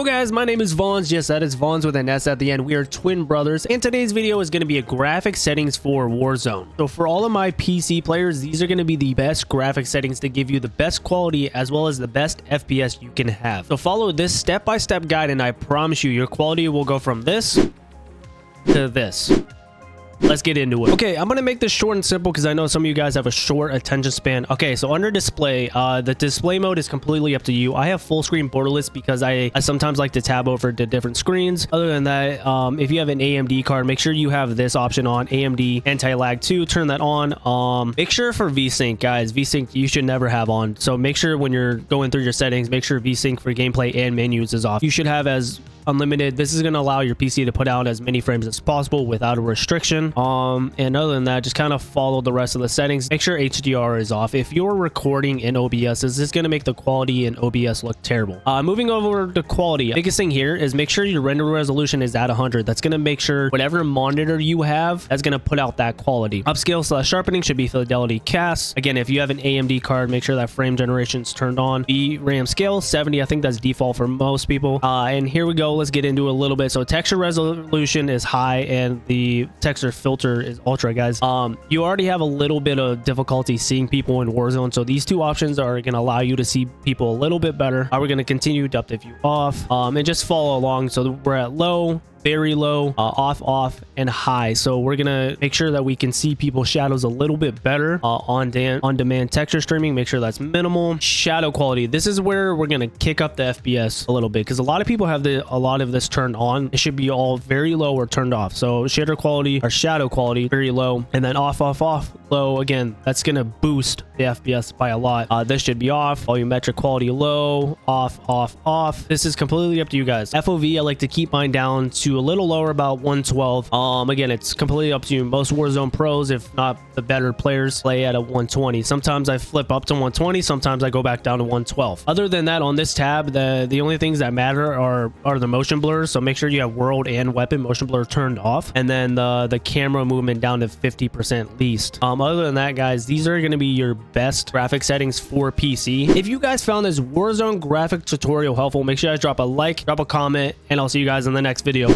Yo guys, my name is Vons. Yes, that is Vons with an S at the end. We are twin brothers, and today's video is going to be a graphic settings for Warzone. So for all of my PC players, these are going to be the best graphic settings to give you the best quality as well as the best FPS you can have. So follow this step-by-step guide, and I promise you your quality will go from this to this. Let's get into it. Okay, I'm gonna make this short and simple because I know some of you guys have a short attention span. Okay, so under display, the display mode is completely up to you. I have full screen borderless because I sometimes like to tab over to different screens. Other than that, if you have an AMD card, make sure you have this option on, AMD anti-lag 2, turn that on. Make sure for VSync, guys, VSync you should never have on. So make sure when you're going through your settings, make sure VSync for gameplay and menus is off. You should have as unlimited. This is going to allow your PC to put out as many frames as possible without a restriction. And other than that, just kind of follow the rest of the settings. Make sure HDR is off. If you're recording in OBS, this is going to make the quality in OBS look terrible. Moving over to quality, biggest thing here is make sure your render resolution is at 100. That's going to make sure whatever monitor you have, that's going to put out that quality. Upscale / sharpening should be fidelity cast. Again, if you have an AMD card, make sure that frame generation is turned on. VRAM scale 70. I think that's default for most people. And here we go. Let's get into it a little bit. So texture resolution is high and the texture filter is ultra, guys. You already have a little bit of difficulty seeing people in Warzone, so these two options are going to allow you to see people a little bit better. We're going to continue depth of view off, and just follow along. So we're at low, very low, off, and high. So we're gonna make sure that we can see people's shadows a little bit better. On demand texture streaming, make sure that's minimal. Shadow quality, this is where we're gonna kick up the FPS a little bit because a lot of people have a lot of this turned on. It should be all very low or turned off. So shader quality or shadow quality very low, and then off, low. Again, that's gonna boost the FPS by a lot. This should be off. Volumetric quality low, off. This is completely up to you guys. FOV, I like to keep mine down to a little lower, about 112. Again, it's completely up to you. Most Warzone pros, if not the better players, play at a 120. Sometimes I flip up to 120, sometimes I go back down to 112. Other than that, on this tab, the only things that matter are the motion blurs. So make sure you have world and weapon motion blur turned off, and then the camera movement down to 50% least. Other than that, guys, these are going to be your best graphic settings for PC. If you guys found this Warzone graphic tutorial helpful, make sure you guys drop a like, drop a comment, and I'll see you guys in the next video.